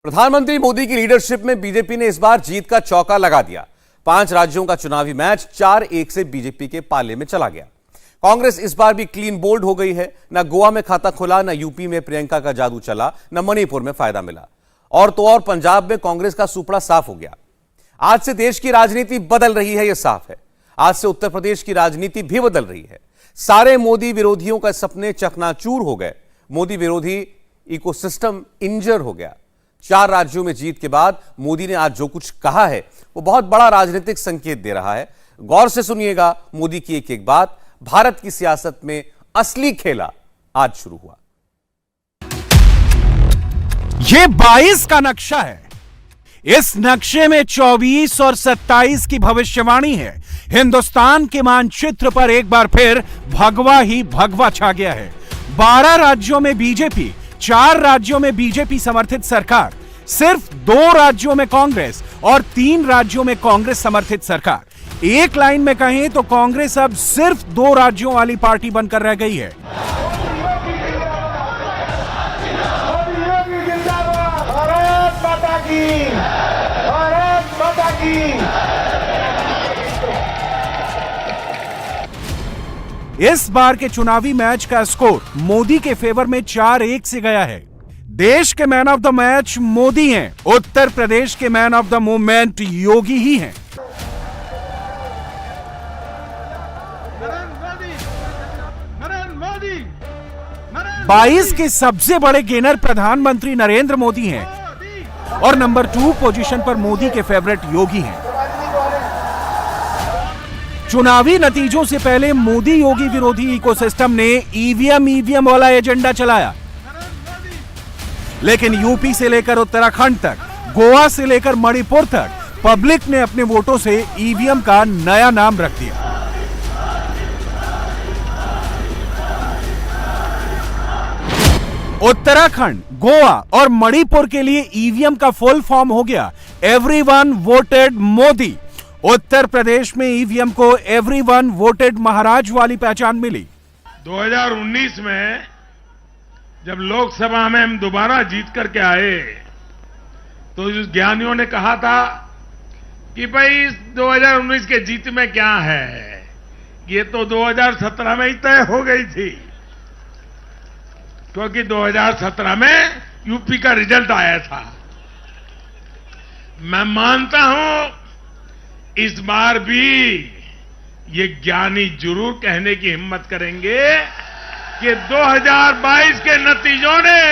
प्रधानमंत्री मोदी की लीडरशिप में बीजेपी ने इस बार जीत का चौका लगा दिया। 5 राज्यों का चुनावी मैच 4-1 से बीजेपी के पाले में चला गया। कांग्रेस इस बार भी क्लीन बोल्ड हो गई है। न गोवा में खाता खुला, न यूपी में प्रियंका का जादू चला, न मणिपुर में फायदा मिला। और तो और पंजाब में कांग्रेस का सुपड़ा साफ हो गया। आज से देश की राजनीति बदल रही है, यह साफ है। आज से उत्तर प्रदेश की राजनीति भी बदल रही है। सारे मोदी विरोधियों का सपने चकनाचूर हो गए। मोदी विरोधी इकोसिस्टम इंजर हो गया। 4 राज्यों में जीत के बाद मोदी ने आज जो कुछ कहा है वो बहुत बड़ा राजनीतिक संकेत दे रहा है। गौर से सुनिएगा मोदी की एक एक बात। भारत की सियासत में असली खेला आज शुरू हुआ। ये 22 का नक्शा है। इस नक्शे में 24 और 27 की भविष्यवाणी है। हिंदुस्तान के मानचित्र पर एक बार फिर भगवा ही भगवा छा गया है। 12 राज्यों में बीजेपी, 4 राज्यों में बीजेपी समर्थित सरकार, सिर्फ 2 राज्यों में कांग्रेस और 3 राज्यों में कांग्रेस समर्थित सरकार। एक लाइन में कहें तो कांग्रेस अब सिर्फ 2 राज्यों वाली पार्टी बनकर रह गई है। इस बार के चुनावी मैच का स्कोर मोदी के फेवर में 4-1 से गया है। देश के man of the match Modi हैं। उत्तर प्रदेश के मैन ऑफ द मूवमेंट योगी ही हैं। नरेंद्र मोदी 22 के सबसे बड़े गेनर प्रधानमंत्री नरेंद्र मोदी हैं और नंबर 2 पोजीशन पर मोदी के फेवरेट योगी हैं। चुनावी नतीजों से पहले मोदी योगी विरोधी इकोसिस्टम ने ईवीएम वाला एजेंडा चलाया, लेकिन यूपी से लेकर उत्तराखंड तक, गोवा से लेकर मणिपुर तक पब्लिक ने अपने वोटों से ईवीएम का नया नाम रख दिया। उत्तराखंड, गोवा और मणिपुर के लिए ईवीएम का फुल फॉर्म हो गया एवरीवन वोटेड मोदी। उत्तर प्रदेश में ईवीएम को एवरीवन वोटेड महाराज वाली पहचान मिली। 2019 में जब लोकसभा में हम दोबारा जीत करके आए तो ज्ञानियों ने कहा था कि भाई इस 2019 के जीत में क्या है, ये तो 2017 में ही तय हो गई थी, क्योंकि 2017 में यूपी का रिजल्ट आया था। मैं मानता हूं इस बार भी ये ज्ञानी जरूर कहने की हिम्मत करेंगे कि 2022 के नतीजों ने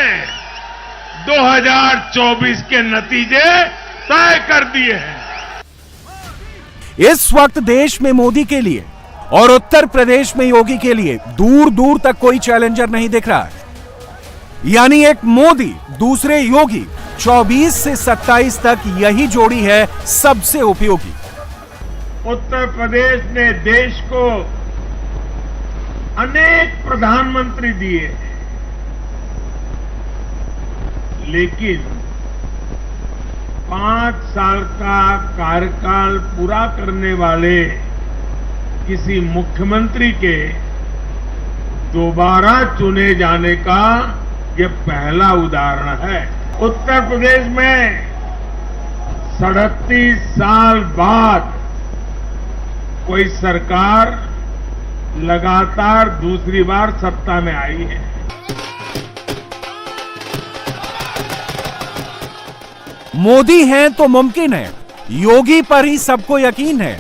2024 के नतीजे तय कर दिए हैं। इस वक्त देश में मोदी के लिए और उत्तर प्रदेश में योगी के लिए दूर दूर तक कोई चैलेंजर नहीं दिख रहा है। यानी एक मोदी, दूसरे योगी, 24 से 27 तक यही जोड़ी है सबसे उपयोगी। उत्तर प्रदेश ने देश को अनेक प्रधानमंत्री दिए, लेकिन 5 साल का कार्यकाल पूरा करने वाले किसी मुख्यमंत्री के दोबारा चुने जाने का यह पहला उदाहरण है। उत्तर प्रदेश में 37 साल बाद कोई सरकार लगातार दूसरी बार सत्ता में आई है। मोदी हैं तो मुमकिन है, योगी पर ही सबको यकीन है।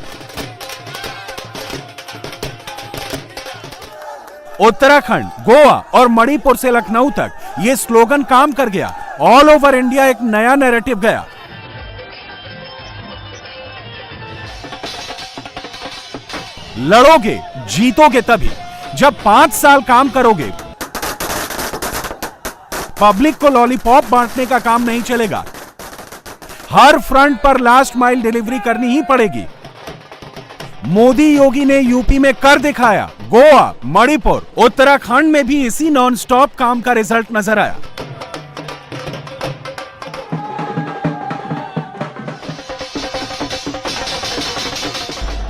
उत्तराखंड, गोवा और मणिपुर से लखनऊ तक यह स्लोगन काम कर गया। ऑल ओवर इंडिया एक नया नैरेटिव गया। लड़ोगे, जीतोगे तभी जब 5 साल काम करोगे। पब्लिक को लॉलीपॉप बांटने का काम नहीं चलेगा। हर फ्रंट पर लास्ट माइल डिलीवरी करनी ही पड़ेगी। मोदी योगी ने यूपी में कर दिखाया। गोवा, मणिपुर, उत्तराखंड में भी इसी नॉनस्टॉप काम का रिजल्ट नजर आया।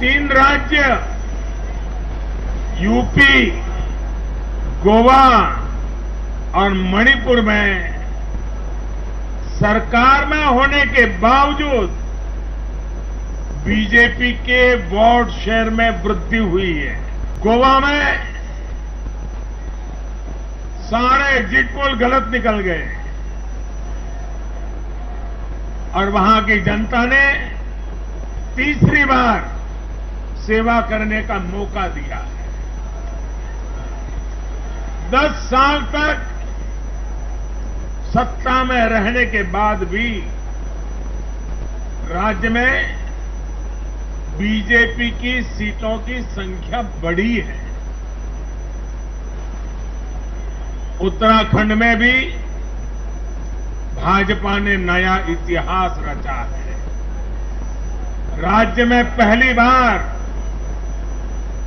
तीन राज्य यूपी, गोवा और मणिपुर में सरकार में होने के बावजूद बीजेपी के वोट शेयर में वृद्धि हुई है। गोवा में सारे एग्जिट पोल गलत निकल गए और वहां की जनता ने तीसरी बार सेवा करने का मौका दिया है। 10 साल तक सत्ता में रहने के बाद भी राज्य में बीजेपी की सीटों की संख्या बढ़ी है। उत्तराखंड में भी भाजपा ने नया इतिहास रचा है। राज्य में पहली बार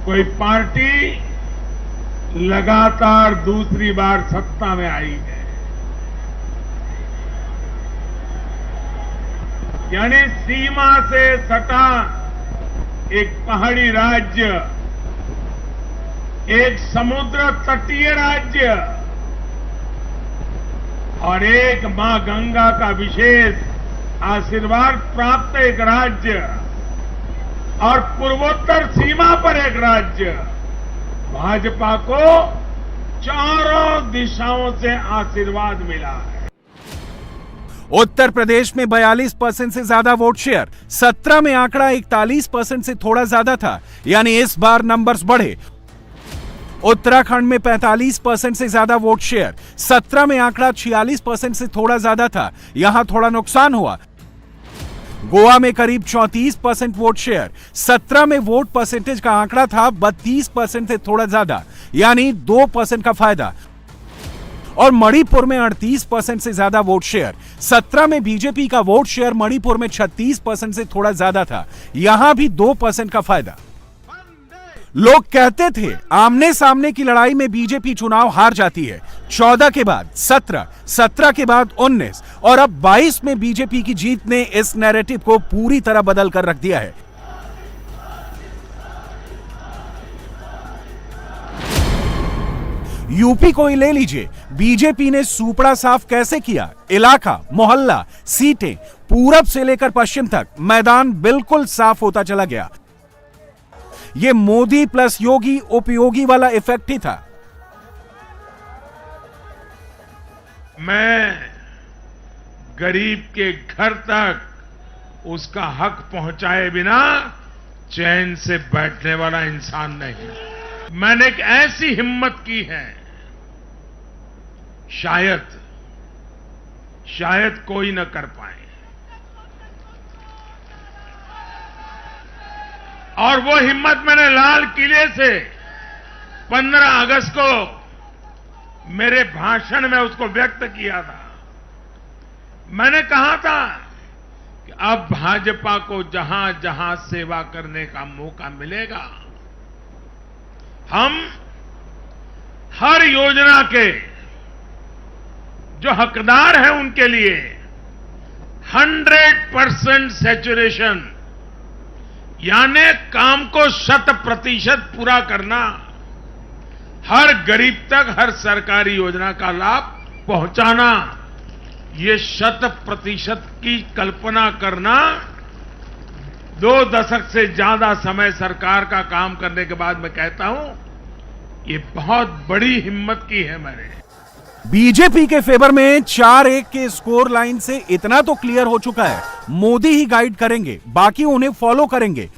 कोई पार्टी लगातार दूसरी बार सत्ता में आई है। यानी सीमा से सटा एक पहाड़ी राज्य, एक समुद्र तटीय राज्य और एक मां गंगा का विशेष आशीर्वाद प्राप्त एक राज्य और पूर्वोत्तर सीमा पर एक राज्य, भाजपा को चारों दिशाओं से आशीर्वाद मिला है। उत्तर प्रदेश में 42% से ज्यादा वोट शेयर, 17 में आंकड़ा 41% से थोड़ा ज्यादा था, यानी इस बार नंबर्स बढ़े। उत्तराखंड में 45% से ज्यादा वोट शेयर, 17 में आंकड़ा 46% से थोड़ा ज्यादा था, यहां थोड़ा नुकसान हुआ। गोवा में करीब 34% वोट शेयर, 17 में वोट परसेंटेज का आंकड़ा था 32% से थोड़ा ज्यादा, यानी 2% का फायदा। और मणिपुर में 38% से ज्यादा वोट शेयर, 17 में बीजेपी का वोट शेयर मणिपुर में 36% से थोड़ा ज्यादा था, यहां भी 2% का फायदा। लोग कहते थे आमने सामने की लड़ाई में बीजेपी चुनाव हार जाती है। 14 के बाद 17, 17 के बाद 19 और अब 22 में बीजेपी की जीत ने इस नैरेटिव को पूरी तरह बदल कर रख दिया है। यूपी को ही ले लीजिए, बीजेपी ने सूपड़ा साफ कैसे किया। इलाका, मोहल्ला, सीटें, पूरब से लेकर पश्चिम तक मैदान बिल्कुल साफ होता चला गया। यह मोदी प्लस योगी उपयोगी वाला इफेक्ट ही था। मैं गरीब के घर तक उसका हक पहुंचाए बिना चैन से बैठने वाला इंसान नहीं। मैंने एक ऐसी हिम्मत की है, शायद कोई न कर पाए। और वो हिम्मत मैंने लाल किले से 15 अगस्त को मेरे भाषण में उसको व्यक्त किया था। मैंने कहा था कि अब भाजपा को जहां जहां सेवा करने का मौका मिलेगा, हम हर योजना के जो हकदार हैं उनके लिए 100% सैचुरेशन, यानी काम को 100% पूरा करना, हर गरीब तक हर सरकारी योजना का लाभ पहुंचाना, ये 100% की कल्पना करना 2 दशक से ज्यादा समय सरकार का काम करने के बाद मैं कहता हूं, ये बहुत बड़ी हिम्मत की है मैंने। बीजेपी के फेवर में 4-1 के स्कोर लाइन से इतना तो क्लियर हो चुका है, मोदी ही गाइड करेंगे, बाकी उन्हें फॉलो करेंगे।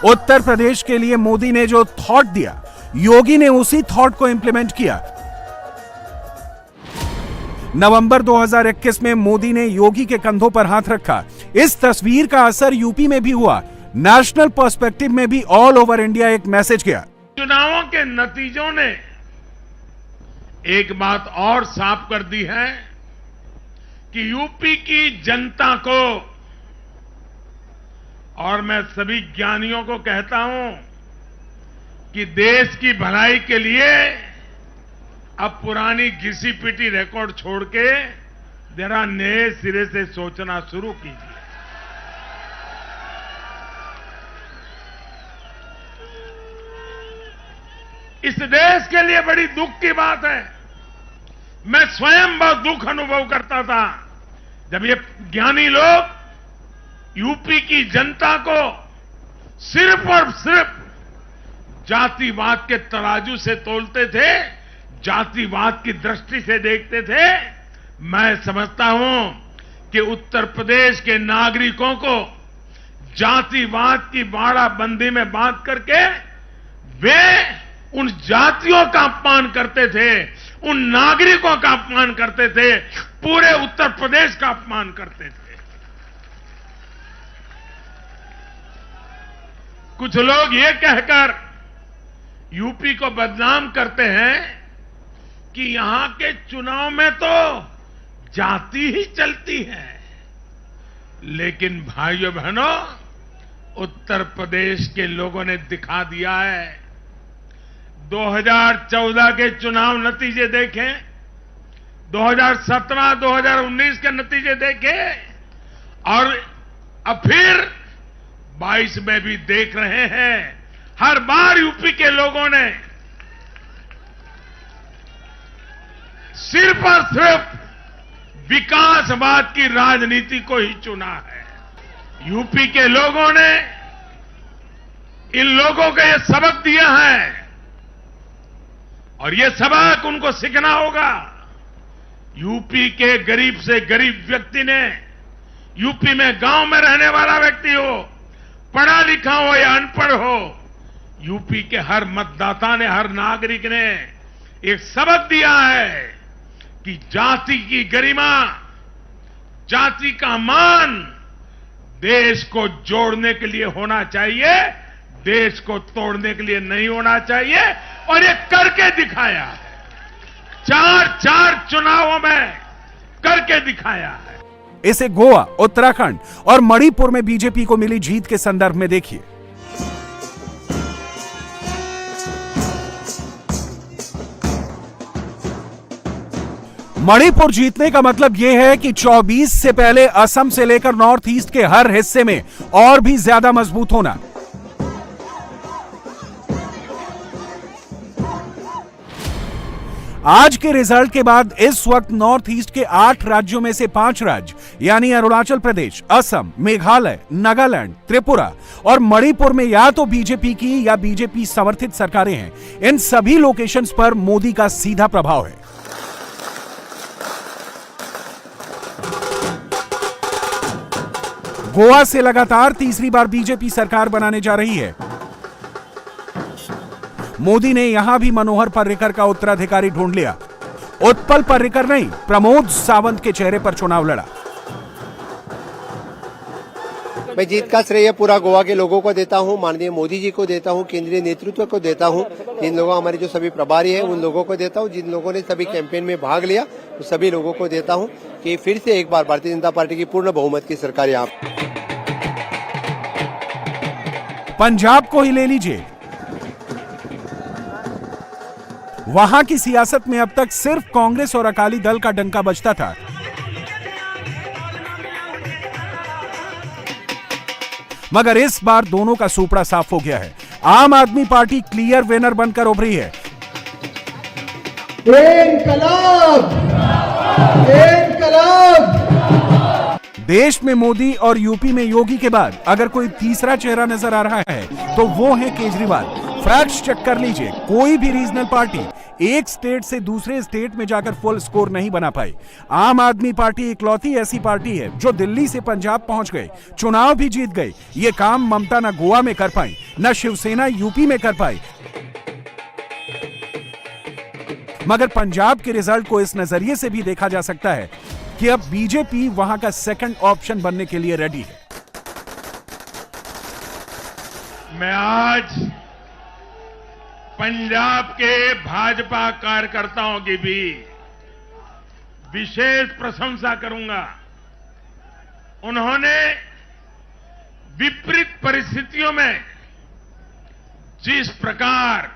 उत्तर प्रदेश के लिए मोदी ने जो थॉट दिया, योगी ने उसी थॉट को इंप्लीमेंट किया। नवंबर 2021 में मोदी ने योगी के कंधों पर हाथ रखा। इस तस्वीर का असर यूपी में भी हुआ। नेशनल पर्सपेक्टिव में भी ऑल ओवर इंडिया एक मैसेज गया। चुनावों के नतीजों ने एक बात और साफ कर दी है कि यूपी की जनता को, और मैं सभी ज्ञानियों को कहता हूं कि देश की भलाई के लिए अब पुरानी घिसी पिटी रिकॉर्ड छोड़ के जरा नए सिरे से सोचना शुरू कीजिए। इस देश के लिए बड़ी दुख की बात है। मैं स्वयं बहुत दुख अनुभव करता था जब ये ज्ञानी लोग यूपी की जनता को सिर्फ और सिर्फ जातिवाद के तराजू से तोलते थे, जातिवाद की दृष्टि से देखते थे। मैं समझता हूं कि उत्तर प्रदेश के नागरिकों को जातिवाद की बाड़ाबंदी में बांध करके वे उन जातियों का अपमान करते थे, उन नागरिकों का अपमान करते थे, पूरे उत्तर प्रदेश का अपमान करते थे। कुछ लोग ये कहकर यूपी को बदनाम करते हैं कि यहां के चुनाव में तो जाति ही चलती है। लेकिन भाइयों बहनों, उत्तर प्रदेश के लोगों ने दिखा दिया है। 2014 के चुनाव नतीजे देखें, 2017, 2019 के नतीजे देखें और अब फिर 22 में भी देख रहे हैं। हर बार यूपी के लोगों ने सिर्फ और सिर्फ विकासवाद की राजनीति को ही चुना है। यूपी के लोगों ने इन लोगों को यह सबक दिया है और यह सबक उनको सीखना होगा। यूपी के गरीब से गरीब व्यक्ति ने, यूपी में गांव में रहने वाला व्यक्ति हो, पढ़ा लिखा हो या अनपढ़ हो, यूपी के हर मतदाता ने, हर नागरिक ने एक सबक दिया है कि जाति की गरिमा, जाति का मान देश को जोड़ने के लिए होना चाहिए, देश को तोड़ने के लिए नहीं होना चाहिए। और ये करके दिखाया है, चार चुनावों में करके दिखाया है। इसे गोवा, उत्तराखंड और मणिपुर में बीजेपी को मिली जीत के संदर्भ में देखिए। मणिपुर जीतने का मतलब यह है कि 24 से पहले असम से लेकर नॉर्थ ईस्ट के हर हिस्से में और भी ज्यादा मजबूत होना। आज के रिजल्ट के बाद इस वक्त नॉर्थ ईस्ट के 8 राज्यों में से 5 राज्य यानी अरुणाचल प्रदेश, असम, मेघालय, नागालैंड, त्रिपुरा और मणिपुर में या तो बीजेपी की या बीजेपी समर्थित सरकारें हैं। इन सभी लोकेशंस पर मोदी का सीधा प्रभाव है। गोवा से लगातार तीसरी बार बीजेपी सरकार बनाने जा रही है। मोदी ने यहां भी मनोहर पर्रिकर का उत्तराधिकारी ढूंढ लिया। उत्पल पर्रिकर नहीं, प्रमोद सावंत के चेहरे पर चुनाव लड़ा। मैं जीत का श्रेय पूरा गोवा के लोगों को देता हूं, माननीय मोदी जी को देता हूं, केंद्रीय नेतृत्व को देता हूं, जिन लोगों हमारे जो सभी प्रभारी हैं उन लोगों को देता हूं, जिन लोगों ने सभी कैंपेन में भाग लिया उन सभी लोगों को देता हूं कि फिर से एक बार भारतीय जनता पार्टी की पूर्ण बहुमत की सरकार यहाँ। पंजाब को ही ले लीजिए। वहां की सियासत में अब तक सिर्फ कांग्रेस और अकाली दल का डंका बजता था। मगर इस बार दोनों का सूपड़ा साफ हो गया है। आम आदमी पार्टी क्लियर विनर बनकर उभरी है। इनकलाब! देश में मोदी और यूपी में योगी के बाद अगर कोई तीसरा चेहरा नजर आ रहा है तो वो है केजरीवाल। फैक्ट्स चेक कर लीजिए, कोई भी रीजनल पार्टी एक स्टेट से दूसरे स्टेट में जाकर फुल स्कोर नहीं बना पाई। आम आदमी पार्टी इकलौती ऐसी पार्टी है जो दिल्ली से पंजाब पहुंच गए, चुनाव भी जीत गई। ये काम ममता न गोवा में कर पाई, न शिवसेना यूपी में कर पाई। मगर पंजाब के रिजल्ट को इस नजरिए से भी देखा जा सकता है कि अब बीजेपी वहां का सेकंड ऑप्शन बनने के लिए रेडी है। मैं आज पंजाब के भाजपा कार्यकर्ताओं की भी विशेष प्रशंसा करूंगा। उन्होंने विपरीत परिस्थितियों में जिस प्रकार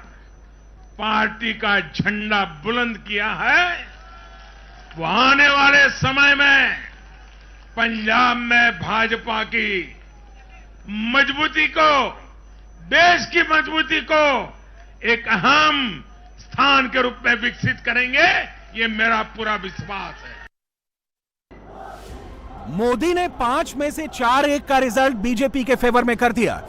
पार्टी का झंडा बुलंद किया है, वो आने वाले समय में पंजाब में भाजपा की मजबूती को, देश की मजबूती को एक अहम स्थान के रूप में विकसित करेंगे, ये मेरा पूरा विश्वास है। मोदी ने 5 में से 4-1 का रिजल्ट बीजेपी के फेवर में कर दिया,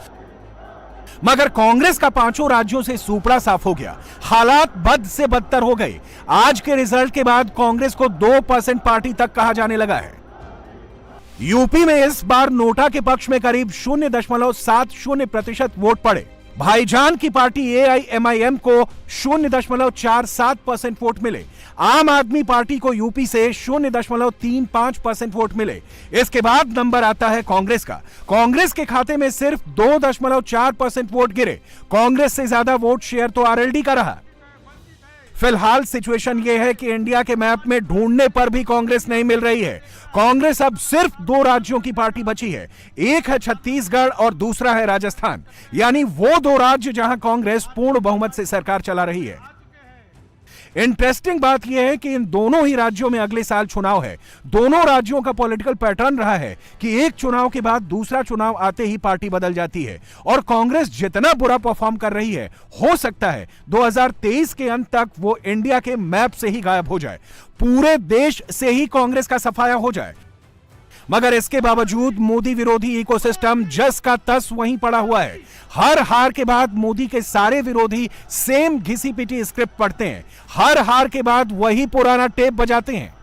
मगर कांग्रेस का 5 राज्यों से सूपड़ा साफ हो गया। हालात बद से बदतर हो गए। आज के रिजल्ट के बाद कांग्रेस को 2% पार्टी तक कहा जाने लगा है। यूपी में इस बार नोटा के पक्ष में करीब 0.70% वोट पड़े। भाईजान की पार्टी AIMIM को 0.47% वोट मिले। आम आदमी पार्टी को यूपी से 0.35% वोट मिले। इसके बाद नंबर आता है कांग्रेस का। कांग्रेस के खाते में सिर्फ 2.4% वोट गिरे। कांग्रेस से ज्यादा वोट शेयर तो RLD का रहा। फिलहाल सिचुएशन यह है कि इंडिया के मैप में ढूंढने पर भी कांग्रेस नहीं मिल रही है। कांग्रेस अब सिर्फ 2 राज्यों की पार्टी बची है। एक है छत्तीसगढ़ और दूसरा है राजस्थान, यानी वो 2 राज्य जहां कांग्रेस पूर्ण बहुमत से सरकार चला रही है। इंटरेस्टिंग बात यह है कि इन दोनों ही राज्यों में अगले साल चुनाव है। दोनों राज्यों का पॉलिटिकल पैटर्न रहा है कि एक चुनाव के बाद दूसरा चुनाव आते ही पार्टी बदल जाती है, और कांग्रेस जितना बुरा परफॉर्म कर रही है, हो सकता है 2023 के अंत तक वो इंडिया के मैप से ही गायब हो जाए, पूरे देश से ही कांग्रेस का सफाया हो जाए। मगर इसके बावजूद मोदी विरोधी इकोसिस्टम जस का तस वहीं पड़ा हुआ है। हर हार के बाद मोदी के सारे विरोधी सेम घिसी पिटी स्क्रिप्ट पढ़ते हैं। हर हार के बाद वही पुराना टेप बजाते हैं,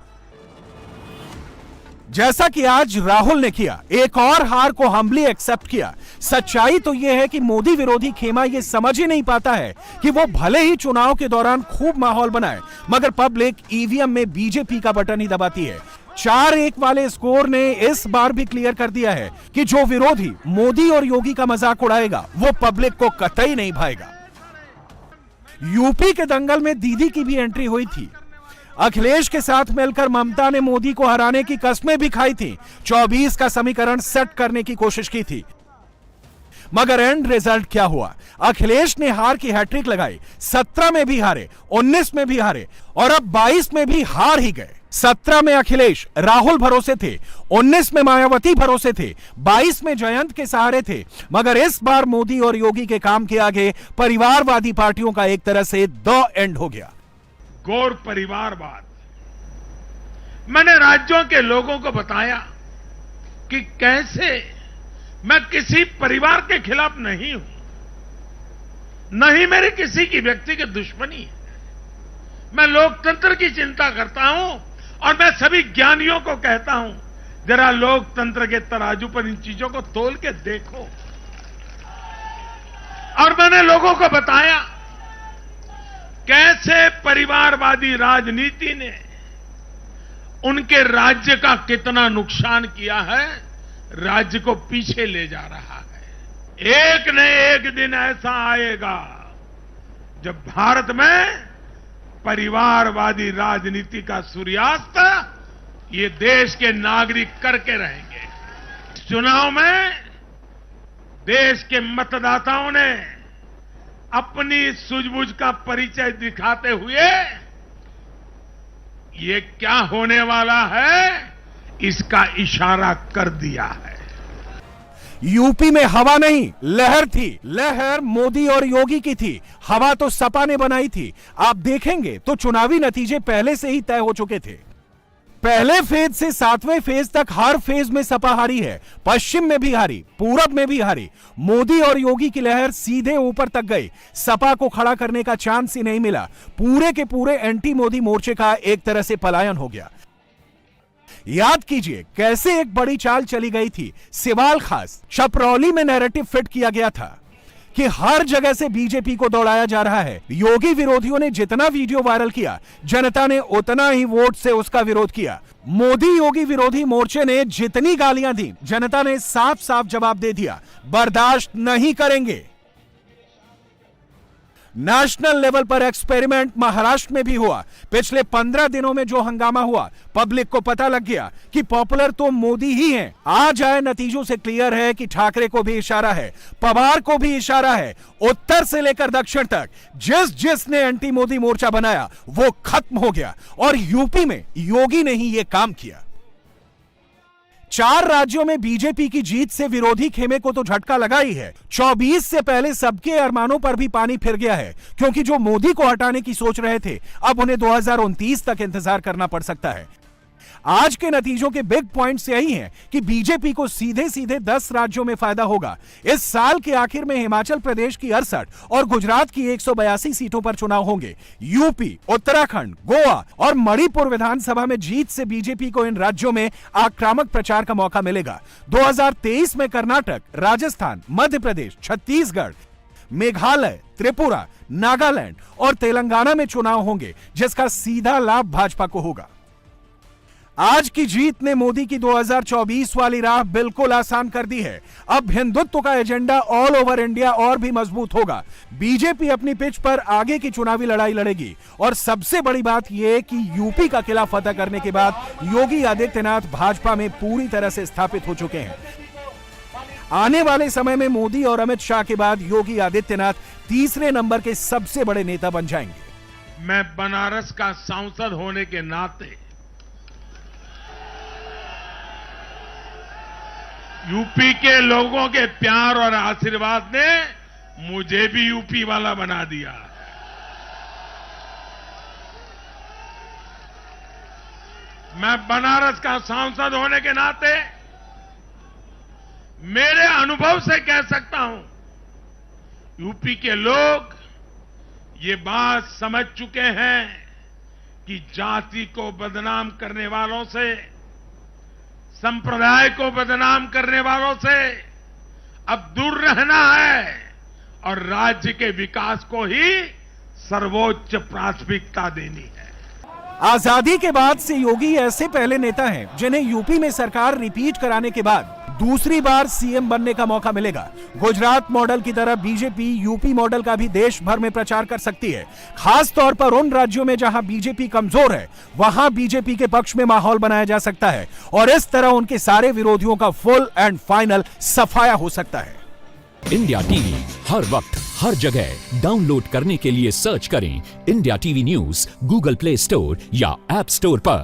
जैसा कि आज राहुल ने किया। एक और हार को हम्बली एक्सेप्ट किया। सच्चाई तो यह है कि मोदी विरोधी खेमा यह समझ ही नहीं पाता है कि वो भले ही चुनाव के दौरान खूब माहौल बनाए, मगर पब्लिक ईवीएम में बीजेपी का बटन ही दबाती है। 4-1 वाले स्कोर ने इस बार भी क्लियर कर दिया है कि जो विरोधी मोदी और योगी का मजाक उड़ाएगा, वो पब्लिक को कतई नहीं भाएगा। यूपी के दंगल में दीदी की भी एंट्री हुई थी। अखिलेश के साथ मिलकर ममता ने मोदी को हराने की कस्में भी खाई थी। 24 का समीकरण सेट करने की कोशिश की थी, मगर एंड रिजल्ट क्या हुआ? अखिलेश ने हार की हैट्रिक लगाई। 17 में भी हारे, 19 में भी हारे, और अब 22 में भी हार ही गए। 17 में अखिलेश राहुल भरोसे थे, 19 में मायावती भरोसे थे, 22 में जयंत के सहारे थे। मगर इस बार मोदी और योगी के काम के आगे परिवारवादी पार्टियों का एक तरह से द एंड हो गया। गौर परिवारवाद। मैंने राज्यों के लोगों को बताया कि कैसे मैं किसी परिवार के खिलाफ नहीं हूं, नहीं मेरी किसी की व्यक्तिगत दुश्मनी है। मैं लोकतंत्र की चिंता करता हूं, और मैं सभी ज्ञानियों को कहता हूं, जरा लोकतंत्र के तराजू पर इन चीजों को तोल के देखो। और मैंने लोगों को बताया कैसे परिवारवादी राजनीति ने उनके राज्य का कितना नुकसान किया है, राज्य को पीछे ले जा रहा है। एक न एक दिन ऐसा आएगा जब भारत में परिवारवादी राजनीति का सूर्यास्त ये देश के नागरिक करके रहेंगे। इस चुनाव में देश के मतदाताओं ने अपनी सूझबूझ का परिचय दिखाते हुए ये क्या होने वाला है, इसका इशारा कर दिया है। यूपी में हवा नहीं, लहर थी। लहर मोदी और योगी की थी, हवा तो सपा ने बनाई थी। आप देखेंगे तो चुनावी नतीजे पहले से ही तय हो चुके थे। पहले फेज से 7वें फेज तक हर फेज में सपा हारी है। पश्चिम में भी हारी, पूरब में भी हारी। मोदी और योगी की लहर सीधे ऊपर तक गई। सपा को खड़ा करने का चांस ही नहीं मिला। पूरे के पूरे एंटी मोदी मोर्चे का एक तरह से पलायन हो गया। याद कीजिए कैसे एक बड़ी चाल चली गई थी। सिवाल खास छपरौली में नैरेटिव फिट किया गया था कि हर जगह से बीजेपी को दौड़ाया जा रहा है। योगी विरोधियों ने जितना वीडियो वायरल किया, जनता ने उतना ही वोट से उसका विरोध किया। मोदी योगी विरोधी मोर्चे ने जितनी गालियां दी, जनता ने साफ साफ जवाब दे दिया, बर्दाश्त नहीं करेंगे। नेशनल लेवल पर एक्सपेरिमेंट महाराष्ट्र में भी हुआ। पिछले 15 दिनों में जो हंगामा हुआ, पब्लिक को पता लग गया कि पॉपुलर तो मोदी ही हैं। आज आए नतीजों से क्लियर है कि ठाकरे को भी इशारा है, पवार को भी इशारा है। उत्तर से लेकर दक्षिण तक जिसने एंटी मोदी मोर्चा बनाया वो खत्म हो गया, और यूपी में योगी ने ही यह काम किया। 4 राज्यों में बीजेपी की जीत से विरोधी खेमे को तो झटका लगा ही है। 24 से पहले सबके अरमानों पर भी पानी फिर गया है, क्योंकि जो मोदी को हटाने की सोच रहे थे अब उन्हें 2029 तक इंतजार करना पड़ सकता है। आज के नतीजों के बिग पॉइंट्स यही हैं कि बीजेपी को सीधे सीधे 10 राज्यों में फायदा होगा। इस साल के आखिर में हिमाचल प्रदेश की 68 और गुजरात की 182 सीटों पर चुनाव होंगे। यूपी, उत्तराखंड, गोवा और मणिपुर विधानसभा में जीत से बीजेपी को इन राज्यों में आक्रामक प्रचार का मौका मिलेगा। 2023 में कर्नाटक, राजस्थान, मध्य प्रदेश, छत्तीसगढ़, मेघालय, त्रिपुरा, नागालैंड और तेलंगाना में चुनाव होंगे, जिसका सीधा लाभ भाजपा को होगा। आज की जीत ने मोदी की 2024 वाली राह बिल्कुल आसान कर दी है। अब हिंदुत्व का एजेंडा ऑल ओवर इंडिया और भी मजबूत होगा। बीजेपी अपनी पिच पर आगे की चुनावी लड़ाई लड़ेगी और सबसे बड़ी बात यह कि यूपी का किला फतह करने के बाद योगी आदित्यनाथ भाजपा में पूरी तरह से स्थापित हो चुके हैं। आने वाले समय में मोदी और अमित शाह के बाद योगी आदित्यनाथ तीसरे नंबर के सबसे बड़े नेता बन जाएंगे। मैं बनारस का सांसद होने के नाते यूपी के लोगों के प्यार और आशीर्वाद ने मुझे भी यूपी वाला बना दिया। मैं बनारस का सांसद होने के नाते मेरे अनुभव से कह सकता हूं, यूपी के लोग ये बात समझ चुके हैं कि जाति को बदनाम करने वालों से, संप्रदाय को बदनाम करने वालों से अब दूर रहना है और राज्य के विकास को ही सर्वोच्च प्राथमिकता देनी है। आजादी के बाद से योगी ऐसे पहले नेता हैं जिन्हें यूपी में सरकार रिपीट कराने के बाद दूसरी बार सीएम बनने का मौका मिलेगा। गुजरात मॉडल की तरह बीजेपी यूपी मॉडल का भी देश भर में प्रचार कर सकती है। खास तौर पर उन राज्यों में जहां बीजेपी कमजोर है, वहां बीजेपी के पक्ष में माहौल बनाया जा सकता है और इस तरह उनके सारे विरोधियों का फुल एंड फाइनल सफाया हो सकता है। इंडिया टीवी हर वक्त हर जगह डाउनलोड करने के लिए सर्च करें India TV news Google play store या ऐप स्टोर पर।